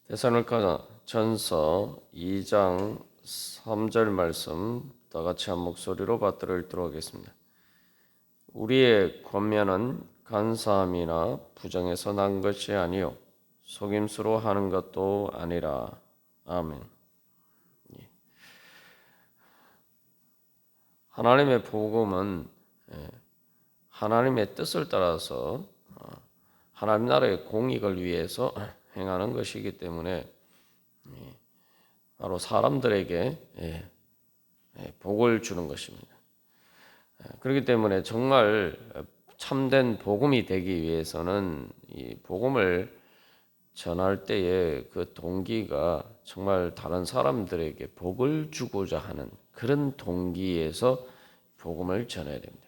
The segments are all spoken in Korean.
데살로니가 전서 2장 3절 말씀 다 같이 한 목소리로 받들어 읽도록 하겠습니다. 우리의 권면은 간사함이나 부정에서 난 것이 아니요 속임수로 하는 것도 아니라. 아멘. 하나님의 복음은 하나님의 뜻을 따라서 하나님 나라의 공익을 위해서 행하는 것이기 때문에 바로 사람들에게 복을 주는 것입니다. 그렇기 때문에 정말 참된 복음이 되기 위해서는 이 복음을 전할 때에 그 동기가 정말 다른 사람들에게 복을 주고자 하는 그런 동기에서 복음을 전해야 됩니다.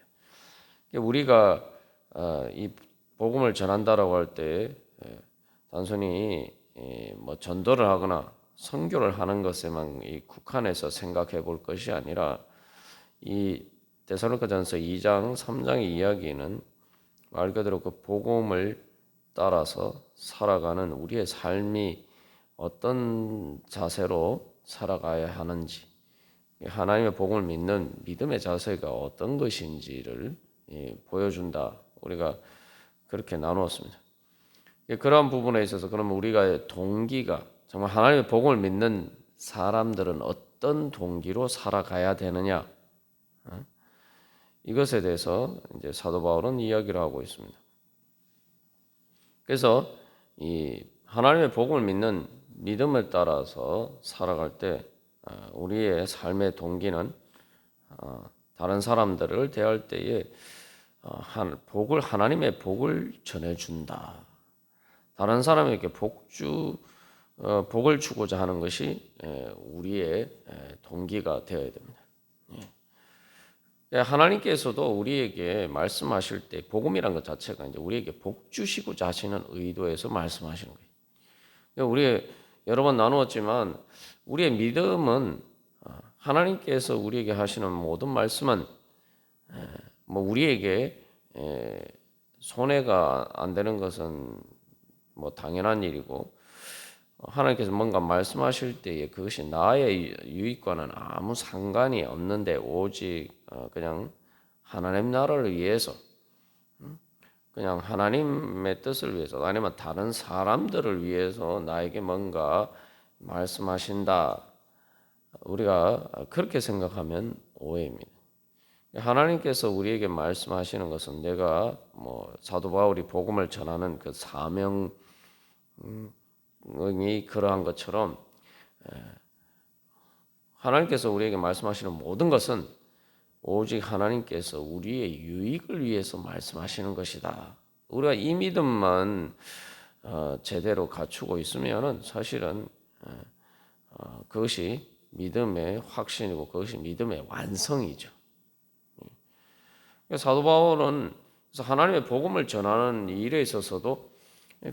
우리가 이 복음을 전한다라고 할 때 단순히 뭐 전도를 하거나 선교를 하는 것에만 국한해서 생각해 볼 것이 아니라 이 데살로니가전서 2장 3장의 이야기는 말 그대로 그 복음을 따라서 살아가는 우리의 삶이 어떤 자세로 살아가야 하는지, 하나님의 복음을 믿는 믿음의 자세가 어떤 것인지를 보여준다. 우리가 그렇게 나누었습니다. 그러한 부분에 있어서 그러면 우리가 동기가 정말 하나님의 복음을 믿는 사람들은 어떤 동기로 살아가야 되느냐? 이것에 대해서 이제 사도 바울은 이야기를 하고 있습니다. 그래서 이 하나님의 복음을 믿는 믿음을 따라서 살아갈 때 우리의 삶의 동기는 다른 사람들을 대할 때에 하나님의 복을 전해준다. 다른 사람에게 복을 주고자 하는 것이 우리의 동기가 되어야 됩니다. 하나님께서도 우리에게 말씀하실 때 복음이란 것 자체가 이제 우리에게 복 주시고자 하시는 의도에서 말씀하시는 거예요. 우리 여러 번 나누었지만 우리의 믿음은 하나님께서 우리에게 하시는 모든 말씀은 뭐 우리에게 손해가 안 되는 것은 뭐 당연한 일이고 하나님께서 뭔가 말씀하실 때에 그것이 나의 유익과는 아무 상관이 없는데 오직 그냥 하나님 나라를 위해서 그냥 하나님의 뜻을 위해서 아니면 다른 사람들을 위해서 나에게 뭔가 말씀하신다. 우리가 그렇게 생각하면 오해입니다. 하나님께서 우리에게 말씀하시는 것은 내가 뭐 사도 바울이 복음을 전하는 그 사명이 그러한 것처럼 하나님께서 우리에게 말씀하시는 모든 것은 오직 하나님께서 우리의 유익을 위해서 말씀하시는 것이다. 우리가 이 믿음만 제대로 갖추고 있으면은 사실은 그것이 믿음의 확신이고 그것이 믿음의 완성이죠. 사도 바울은 하나님의 복음을 전하는 일에 있어서도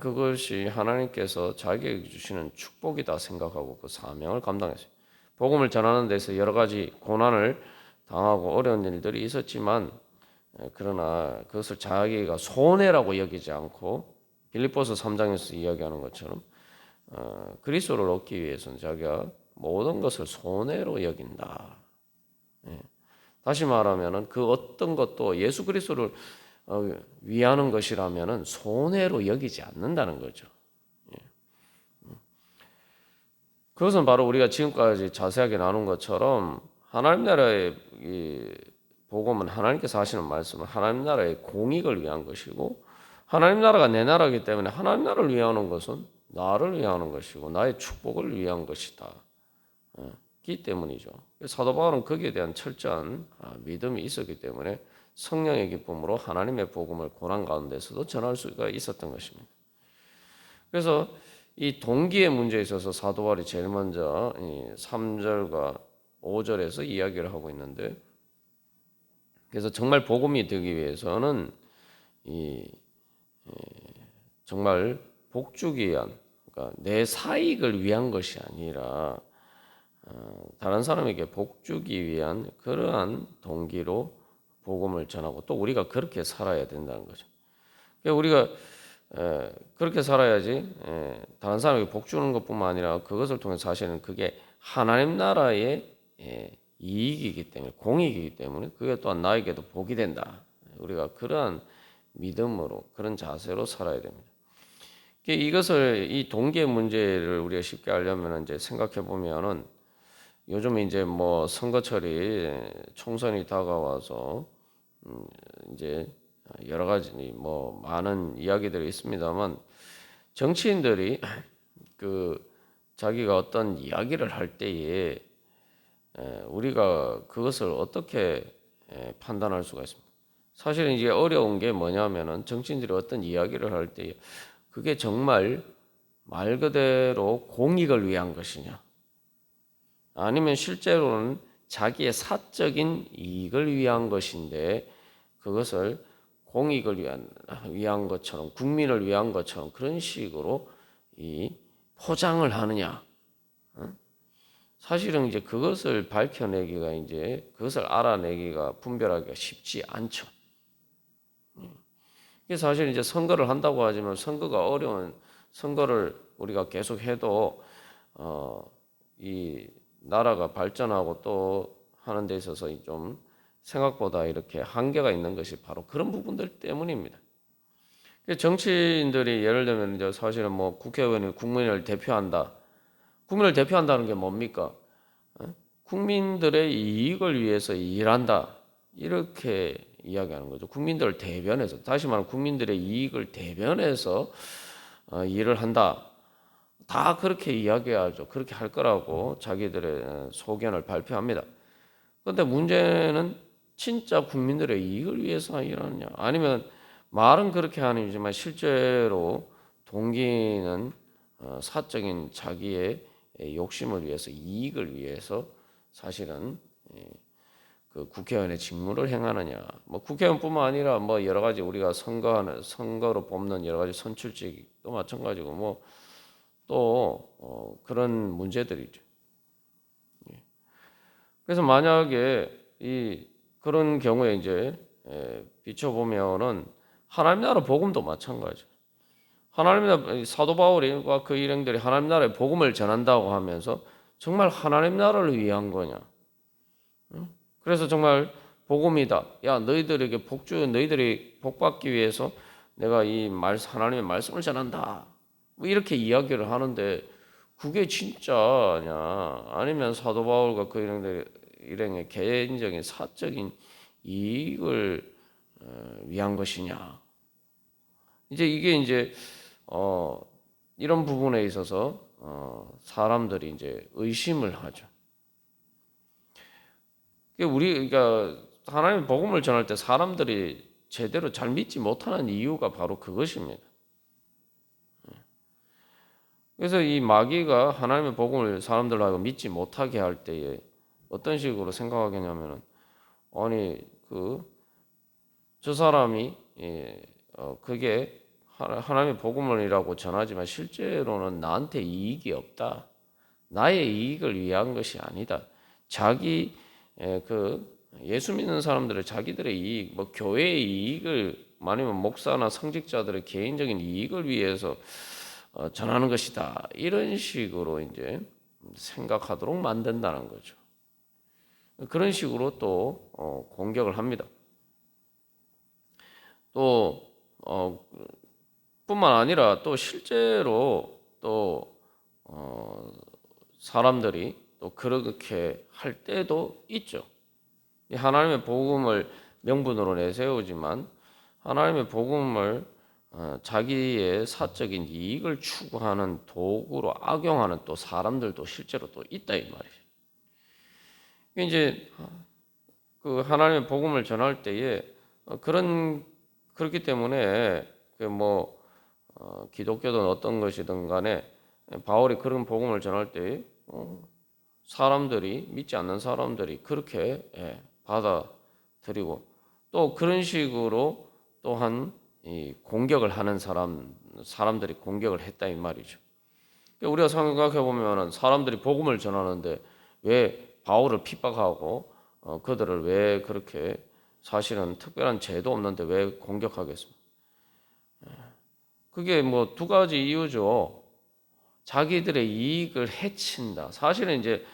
그것이 하나님께서 자기에게 주시는 축복이다 생각하고 그 사명을 감당했어요. 복음을 전하는 데서 여러 가지 고난을 당하고 어려운 일들이 있었지만 그러나 그것을 자기가 손해라고 여기지 않고 빌립보서 3장에서 이야기하는 것처럼 그리스도를 얻기 위해서는 자기가 모든 것을 손해로 여긴다. 다시 말하면은 그 어떤 것도 예수 그리스도를 위하는 것이라면은 손해로 여기지 않는다는 거죠. 그것은 바로 우리가 지금까지 자세하게 나눈 것처럼 하나님 나라의 복음은 하나님께서 하시는 말씀은 하나님 나라의 공익을 위한 것이고 하나님 나라가 내 나라이기 때문에 하나님 나라를 위하는 것은 나를 위하는 것이고 나의 축복을 위한 것이다. 기 때문이죠. 사도 바울은 거기에 대한 철저한 믿음이 있었기 때문에 성령의 기쁨으로 하나님의 복음을 고난 가운데서도 전할 수가 있었던 것입니다. 그래서 이 동기의 문제에 있어서 사도 바울이 제일 먼저 3절과 5절에서 이야기를 하고 있는데, 그래서 정말 복음이 되기 위해서는 정말 복주기 위한, 그러니까 내 사익을 위한 것이 아니라 다른 사람에게 복주기 위한 그러한 동기로 복음을 전하고 또 우리가 그렇게 살아야 된다는 거죠. 그러니까 우리가 그렇게 살아야지 다른 사람에게 복 주는 것뿐만 아니라 그것을 통해 사실은 그게 하나님 나라의 이익이기 때문에 공익이기 때문에 그게 또한 나에게도 복이 된다. 우리가 그러한 믿음으로 그런 자세로 살아야 됩니다. 이것을 이 동기의 문제를 우리가 쉽게 알려면 이제 생각해 보면은 요즘 이제 뭐 선거철이 총선이 다가와서 이제 여러 가지 뭐 많은 이야기들이 있습니다만 정치인들이 그 자기가 어떤 이야기를 할 때에 우리가 그것을 어떻게 판단할 수가 있습니까? 사실은 이제 어려운 게 뭐냐면은 정치인들이 어떤 이야기를 할 때 그게 정말 말 그대로 공익을 위한 것이냐 아니면 실제로는 자기의 사적인 이익을 위한 것인데 그것을 공익을 위한 것처럼 국민을 위한 것처럼 그런 식으로 이 포장을 하느냐. 사실은 이제 그것을 밝혀내기가 이제 그것을 알아내기가 분별하기가 쉽지 않죠. 이게 사실 이제 선거를 한다고 하지만 선거가 어려운 선거를 우리가 계속 해도 이 나라가 발전하고 또 하는 데 있어서 좀 생각보다 이렇게 한계가 있는 것이 바로 그런 부분들 때문입니다. 정치인들이 예를 들면 이제 사실은 뭐 국회의원이 국민을 대표한다. 국민을 대표한다는 게 뭡니까? 국민들의 이익을 위해서 일한다. 이렇게 이야기하는 거죠. 국민들을 대변해서 다시 말하면 국민들의 이익을 대변해서 일을 한다. 다 그렇게 이야기하죠. 그렇게 할 거라고 자기들의 소견을 발표합니다. 그런데 문제는 진짜 국민들의 이익을 위해서 일하느냐 아니면 말은 그렇게 하는지만 실제로 동기는 사적인 자기의 욕심을 위해서 이익을 위해서 사실은 그 국회의원의 직무를 행하느냐 뭐 국회의원뿐만 아니라 뭐 여러 가지 우리가 선거로 뽑는 여러 가지 선출직도 마찬가지고 뭐 또 그런 문제들이죠. 그래서 만약에 그런 경우에 이제 비춰보면은 하나님 나라 복음도 마찬가지죠. 하나님 나라 사도 바울과 그 일행들이 하나님 나라의 복음을 전한다고 하면서 정말 하나님 나라를 위한 거냐? 그래서 정말 복음이다. 야 너희들에게 너희들이 복받기 위해서 내가 하나님의 말씀을 전한다. 뭐 이렇게 이야기를 하는데 그게 진짜냐? 아니면 사도 바울과 그 일행의 개인적인 사적인 이익을 위한 것이냐? 이제 이게 이제 이런 부분에 있어서 사람들이 이제 의심을 하죠. 그러니까 하나님의 복음을 전할 때 사람들이 제대로 잘 믿지 못하는 이유가 바로 그것입니다. 그래서 이 마귀가 하나님의 복음을 사람들로 하여금 믿지 못하게 할 때에 어떤 식으로 생각하겠냐면은 아니 저 사람이 그게 하나님의 복음이라고 전하지만 실제로는 나한테 이익이 없다. 나의 이익을 위한 것이 아니다. 자기 예수 믿는 사람들의 자기들의 이익, 뭐 교회의 이익을 아니면 목사나 성직자들의 개인적인 이익을 위해서 전하는 것이다. 이런 식으로 이제 생각하도록 만든다는 거죠. 그런 식으로 또 공격을 합니다. 또 뿐만 아니라 또 실제로 또 사람들이 또 그렇게 할 때도 있죠. 하나님의 복음을 명분으로 내세우지만 하나님의 복음을 자기의 사적인 이익을 추구하는 도구로 악용하는 또 사람들도 실제로 또 있다 이 말이죠. 이제 그 하나님의 복음을 전할 때에 그렇기 때문에 기독교든 어떤 것이든 간에 바울이 그런 복음을 전할 때 사람들이 믿지 않는 사람들이 그렇게 받아들이고 또 그런 식으로 또한 이 공격을 하는 사람들이 공격을 했다 이 말이죠. 우리가 생각해 보면 사람들이 복음을 전하는데 왜 바울을 핍박하고 그들을 왜 그렇게 사실은 특별한 죄도 없는데 왜 공격하겠습니까? 그게 뭐 두 가지 이유죠. 자기들의 이익을 해친다. 사실은 이제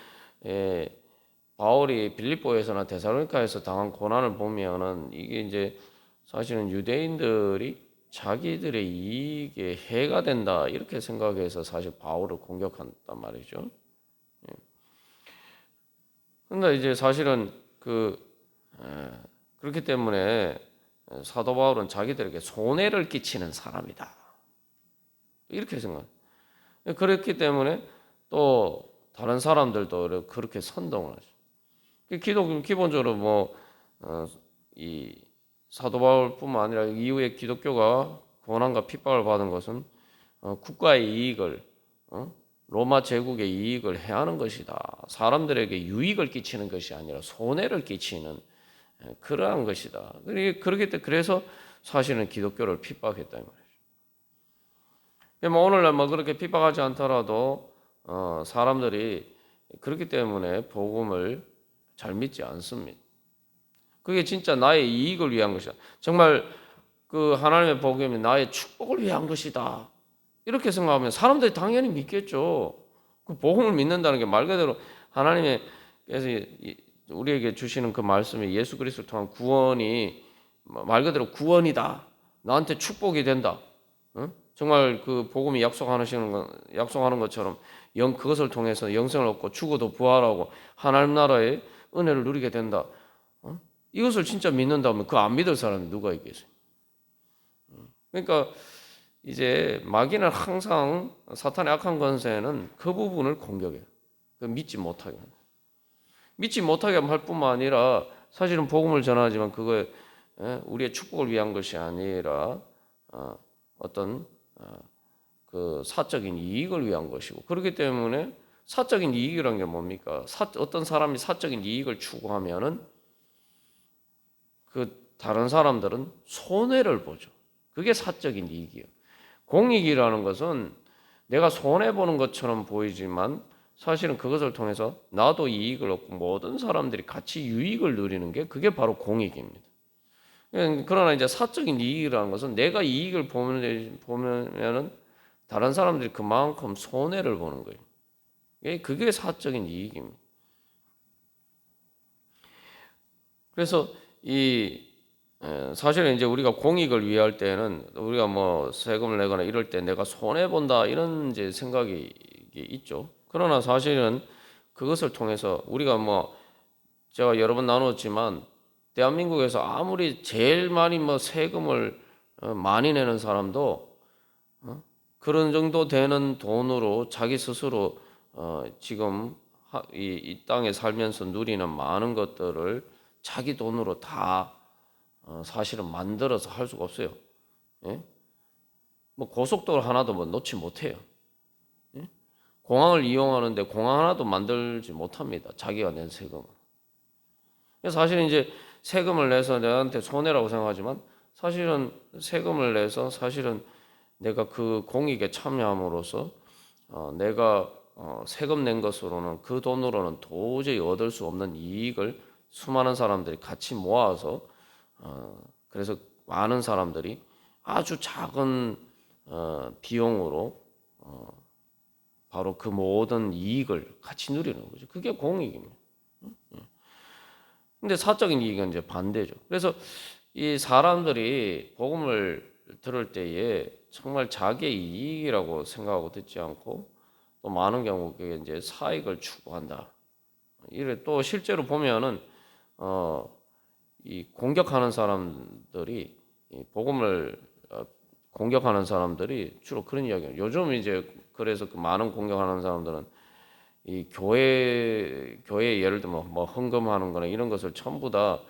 바울이 빌립보에서나 데살로니가에서 당한 고난을 보면은 이게 이제 사실은 유대인들이 자기들의 이익에 해가 된다 이렇게 생각해서 사실 바울을 공격한단 말이죠. 근데 이제 사실은 그렇기 때문에 사도 바울은 자기들에게 손해를 끼치는 사람이다 이렇게 생각. 그렇기 때문에 또 다른 사람들도 그렇게 선동을 하죠. 기본적으로 이 사도 바울뿐만 아니라 이후에 기독교가 고난과 핍박을 받은 것은 국가의 이익을 로마 제국의 이익을 해하는 것이다. 사람들에게 유익을 끼치는 것이 아니라 손해를 끼치는 그러한 것이다. 그래서 사실은 기독교를 핍박했다 이 말이죠. 오늘날 그렇게 핍박하지 않더라도 사람들이 그렇기 때문에 복음을 잘 믿지 않습니다. 그게 진짜 나의 이익을 위한 것이다. 정말 그 하나님의 복음이 나의 축복을 위한 것이다. 이렇게 생각하면 사람들이 당연히 믿겠죠. 그 복음을 믿는다는 게 말 그대로 하나님께서 우리에게 주시는 그 말씀이 예수 그리스도를 통한 구원이 말 그대로 구원이다. 나한테 축복이 된다. 정말 그 복음이 약속하는 것처럼 그것을 통해서 영생을 얻고 죽어도 부활하고 하나님 나라의 은혜를 누리게 된다. 이것을 진짜 믿는다면 그 안 믿을 사람이 누가 있겠어요? 그러니까 이제 마귀는 항상 사탄의 악한 권세는 그 부분을 공격해요. 믿지 못하게 합니다. 믿지 못하게 할 뿐만 아니라 사실은 복음을 전하지만 그거에 우리의 축복을 위한 것이 아니라 어떤 그 사적인 이익을 위한 것이고 그렇기 때문에 사적인 이익이라는 게 뭡니까? 어떤 사람이 사적인 이익을 추구하면은 그 다른 사람들은 손해를 보죠. 그게 사적인 이익이에요. 공익이라는 것은 내가 손해보는 것처럼 보이지만 사실은 그것을 통해서 나도 이익을 얻고 모든 사람들이 같이 유익을 누리는 게 그게 바로 공익입니다. 그러나 이제 사적인 이익이라는 것은 내가 이익을 보면은 다른 사람들이 그만큼 손해를 보는 거예요. 그게 사적인 이익입니다. 그래서 사실은 이제 우리가 공익을 위할 때는 우리가 세금을 내거나 이럴 때 내가 손해 본다 이런 이제 생각이 있죠. 그러나 사실은 그것을 통해서 우리가 제가 여러 번 나눴지만 대한민국에서 아무리 제일 많이 세금을 많이 내는 사람도 그런 정도 되는 돈으로 자기 스스로 지금 이 땅에 살면서 누리는 많은 것들을 자기 돈으로 다 사실은 만들어서 할 수가 없어요. 예? 고속도로 하나도 놓지 못해요. 예? 공항을 이용하는데 공항 하나도 만들지 못합니다. 자기가 낸 세금은. 사실은 이제 세금을 내서 내한테 손해라고 생각하지만 사실은 세금을 내서 사실은 내가 그 공익에 참여함으로써 내가 세금 낸 것으로는 그 돈으로는 도저히 얻을 수 없는 이익을 수많은 사람들이 같이 모아서 그래서 많은 사람들이 아주 작은 비용으로 바로 그 모든 이익을 같이 누리는 거죠. 그게 공익입니다. 근데 사적인 이익은 이제 반대죠. 그래서 이 사람들이 복음을 들을 때에 정말 자기의 이익이라고 생각하고 듣지 않고 또 많은 경우 그게 이제 사익을 추구한다. 이래 또 실제로 보면은 이 공격하는 사람들이 이 복음을 공격하는 사람들이 주로 그런 이야기예요. 요즘 이제 그래서 그 많은 공격하는 사람들은 이 교회 예를 들면 헌금하는 거나 이런 것을 전부 다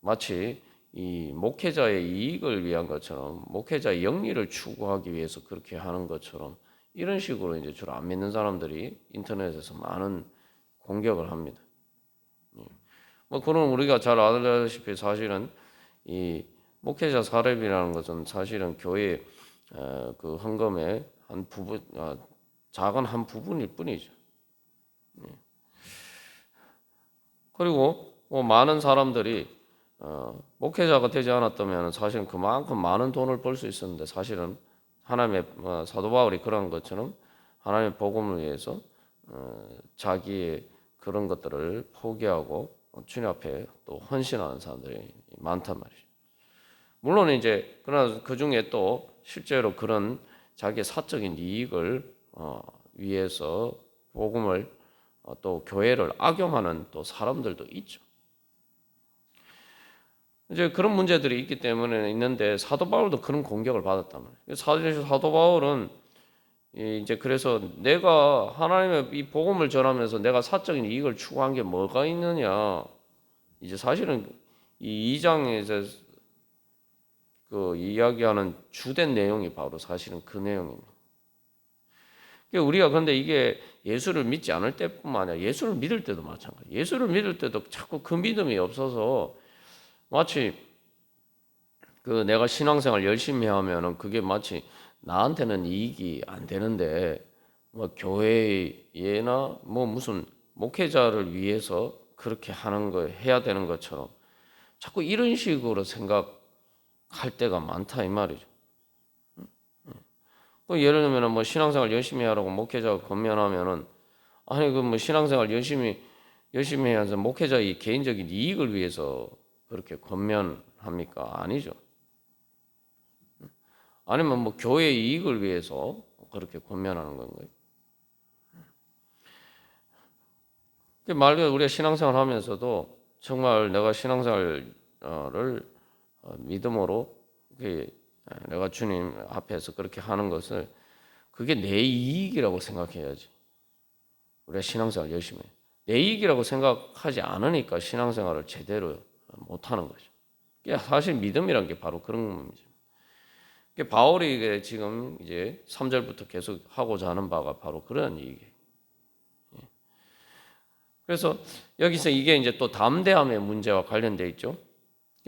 마치 이 목회자의 이익을 위한 것처럼 목회자의 영리를 추구하기 위해서 그렇게 하는 것처럼 이런 식으로 이제 주로 안 믿는 사람들이 인터넷에서 많은 공격을 합니다. 그럼 우리가 잘 알다시피 사실은 이 목회자 사례비라는 것은 사실은 교회 그 헌금의 한 부분, 작은 한 부분일 뿐이죠. 그리고 많은 사람들이 목회자가 되지 않았다면 사실은 그만큼 많은 돈을 벌 수 있었는데 사실은 하나님의 사도 바울이 그런 것처럼 하나님의 복음을 위해서 자기의 그런 것들을 포기하고 주님 앞에 또 헌신하는 사람들이 많단 말이죠. 물론 이제 그러나 그 중에 또 실제로 그런 자기의 사적인 이익을 위해서 복음을 또 교회를 악용하는 또 사람들도 있죠. 이제 그런 문제들이 있기 때문에 있는데 사도 바울도 그런 공격을 받았단 말이에요. 사도 바울은 이제 그래서 내가 하나님의 이 복음을 전하면서 내가 사적인 이익을 추구한 게 뭐가 있느냐. 이제 사실은 이 2장에서 그 이야기하는 주된 내용이 바로 사실은 그 내용입니다. 우리가 그런데 이게 예수를 믿지 않을 때뿐만 아니라 예수를 믿을 때도 마찬가지예요. 예수를 믿을 때도 자꾸 그 믿음이 없어서 마치 그 내가 신앙생활 열심히 하면은 그게 마치 나한테는 이익이 안 되는데 뭐 교회나 뭐 무슨 목회자를 위해서 그렇게 하는 거 해야 되는 것처럼 자꾸 이런 식으로 생각할 때가 많다 이 말이죠. 예를 들면 뭐 신앙생활 열심히 하라고 목회자가 권면하면은 아니 그 뭐 신앙생활 열심히 해야서 목회자의 개인적인 이익을 위해서 그렇게 권면합니까? 아니죠. 아니면 뭐 교회의 이익을 위해서 그렇게 권면하는 건가요? 말 그대로 우리가 신앙생활 하면서도 정말 내가 신앙생활을 믿음으로 내가 주님 앞에서 그렇게 하는 것을 그게 내 이익이라고 생각해야지. 우리가 신앙생활 열심히 해. 내 이익이라고 생각하지 않으니까 신앙생활을 제대로 못하는 거죠. 사실 믿음이란 게 바로 그런 겁니다. 바울이 지금 이제 3절부터 계속 하고자 하는 바가 바로 그런 얘기예요. 그래서 여기서 이게 이제 또 담대함의 문제와 관련되어 있죠.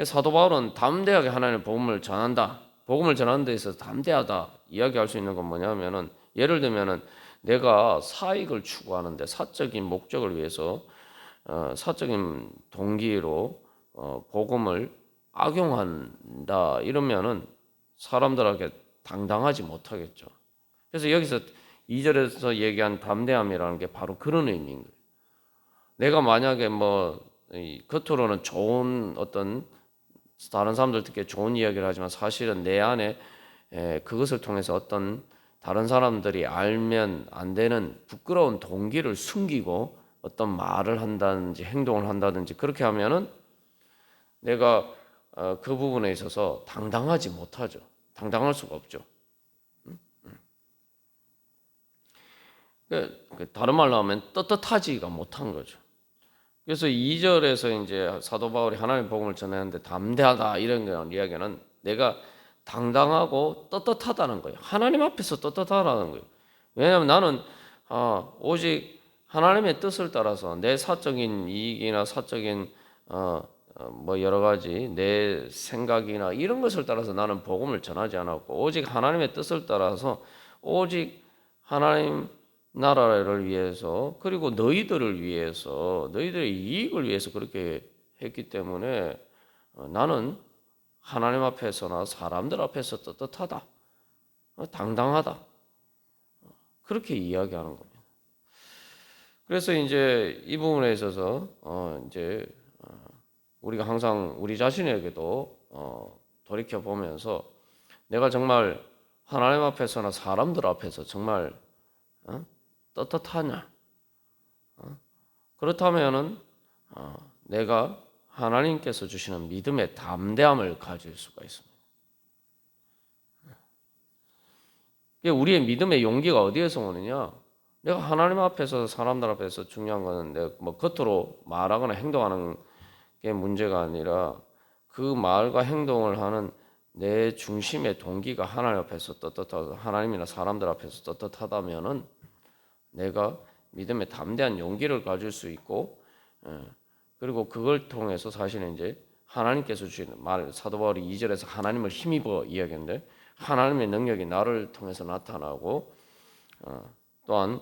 사도 바울은 담대하게 하나님의 복음을 전한다. 복음을 전하는 데 있어서 담대하다 이야기할 수 있는 건 뭐냐면은 예를 들면은 내가 사익을 추구하는데 사적인 목적을 위해서 사적인 동기로 복음을 악용한다 이러면은 사람들에게 당당하지 못하겠죠. 그래서 여기서 2절에서 얘기한 담대함이라는 게 바로 그런 의미인 거예요. 내가 만약에 뭐 겉으로는 좋은 어떤 다른 사람들 듣기에 좋은 이야기를 하지만 사실은 내 안에 그것을 통해서 어떤 다른 사람들이 알면 안 되는 부끄러운 동기를 숨기고 어떤 말을 한다든지 행동을 한다든지 그렇게 하면은 내가 그 부분에 있어서 당당하지 못하죠. 당당할 수가 없죠. 다른 말로 하면 떳떳하지가 못한 거죠. 그래서 2절에서 이제 사도 바울이 하나님의 복음을 전하는데 담대하다 이런 이야기는 내가 당당하고 떳떳하다는 거예요. 하나님 앞에서 떳떳하다는 거예요. 왜냐하면 나는 오직 하나님의 뜻을 따라서 내 사적인 이익이나 사적인 뭐 여러 가지 내 생각이나 이런 것을 따라서 나는 복음을 전하지 않았고 오직 하나님의 뜻을 따라서 오직 하나님 나라를 위해서 그리고 너희들을 위해서 너희들의 이익을 위해서 그렇게 했기 때문에 나는 하나님 앞에서나 사람들 앞에서 떳떳하다, 당당하다 그렇게 이야기하는 겁니다. 그래서 이제 이 부분에 있어서 이제 우리가 항상 우리 자신에게도 돌이켜 보면서 내가 정말 하나님 앞에서나 사람들 앞에서 정말 떳떳하냐? 그렇다면은 내가 하나님께서 주시는 믿음의 담대함을 가질 수가 있습니다. 우리의 믿음의 용기가 어디에서 오느냐? 내가 하나님 앞에서 사람들 앞에서 중요한 것은 내가 뭐 겉으로 말하거나 행동하는 게 문제가 아니라 그 말과 행동을 하는 내 중심의 동기가 하나님 앞에서 떳떳하고 하나님이나 사람들 앞에서 떳떳하다면은 내가 믿음의 담대한 용기를 가질 수 있고 그리고 그걸 통해서 사실은 이제 하나님께서 주시는 말 사도 바울이 2절에서 하나님을 힘입어 이야기했는데 하나님의 능력이 나를 통해서 나타나고 또한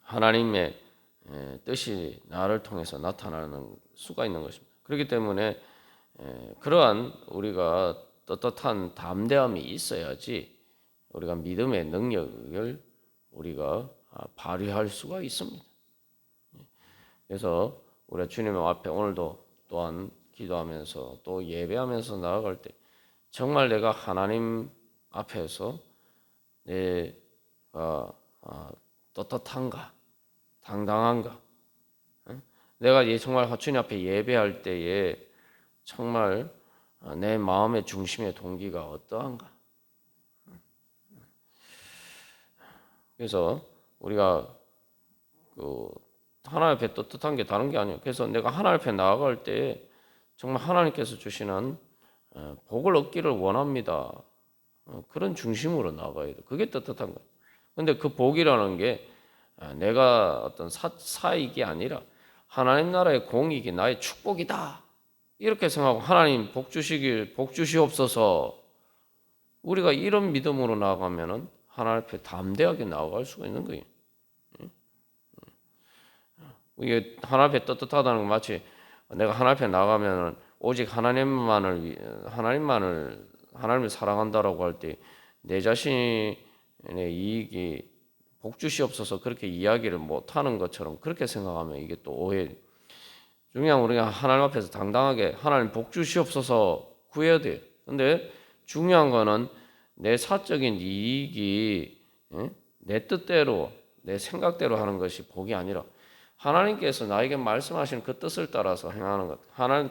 하나님의 뜻이 나를 통해서 나타나는 수가 있는 것입니다. 그렇기 때문에 그러한 우리가 떳떳한 담대함이 있어야지 우리가 믿음의 능력을 우리가 발휘할 수가 있습니다. 그래서 우리가 주님 앞에 오늘도 또한 기도하면서 또 예배하면서 나아갈 때 정말 내가 하나님 앞에서 내가 떳떳한가, 당당한가, 내가 정말 주님 앞에 예배할 때에 정말 내 마음의 중심의 동기가 어떠한가. 그래서 우리가 하나님 앞에 떳떳한 게 다른 게 아니에요. 그래서 내가 하나님 앞에 나아갈 때 정말 하나님께서 주시는 복을 얻기를 원합니다. 그런 중심으로 나가야 돼. 그게 떳떳한 거예요. 근데 그 복이라는 게 내가 어떤 사익이 아니라 하나님 나라의 공익이 나의 축복이다. 이렇게 생각하고 하나님 복 주시옵소서. 우리가 이런 믿음으로 나아가면은 하나님 앞에 담대하게 나아갈 수가 있는 거예요. 이게 하나님 앞에 떳떳하다는 건 마치 내가 하나님 앞에 나가면은 오직 하나님을 사랑한다라고 할 때 내 자신의 이익이 복 주시옵소서 그렇게 이야기를 못 하는 것처럼 그렇게 생각하면 이게 또 오해. 중요한 우리가 하나님 앞에서 당당하게 하나님 복 주시옵소서 구해야 돼요. 근데 중요한 거는 내 사적인 이익이 내 뜻대로 내 생각대로 하는 것이 복이 아니라 하나님께서 나에게 말씀하시는 그 뜻을 따라서 행하는 것.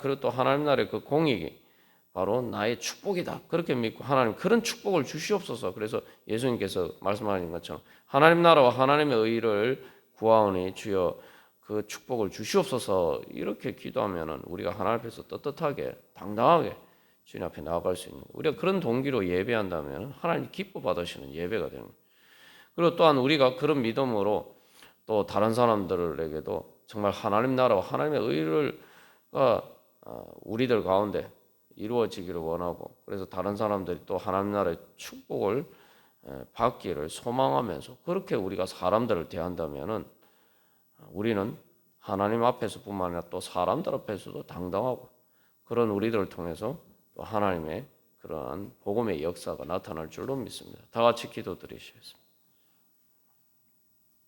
그리고 또 하나님 나라의 그 공익이 바로 나의 축복이다. 그렇게 믿고 하나님 그런 축복을 주시옵소서. 그래서 예수님께서 말씀하신 것처럼 하나님 나라와 하나님의 의를 구하오니 주여 그 축복을 주시옵소서. 이렇게 기도하면은 우리가 하나님 앞에서 떳떳하게 당당하게 주님 앞에 나아갈 수 있는 우리가 그런 동기로 예배한다면 하나님 기뻐 받으시는 예배가 되는 거예요. 그리고 또한 우리가 그런 믿음으로 또 다른 사람들에게도 정말 하나님 나라와 하나님의 의가 우리들 가운데 이루어지기를 원하고 그래서 다른 사람들이 또 하나님 나라의 축복을 받기를 소망하면서 그렇게 우리가 사람들을 대한다면은 우리는 하나님 앞에서뿐만 아니라 또 사람들 앞에서도 당당하고 그런 우리들을 통해서 또 하나님의 그러한 복음의 역사가 나타날 줄로 믿습니다. 다 같이 기도드리시겠습니다.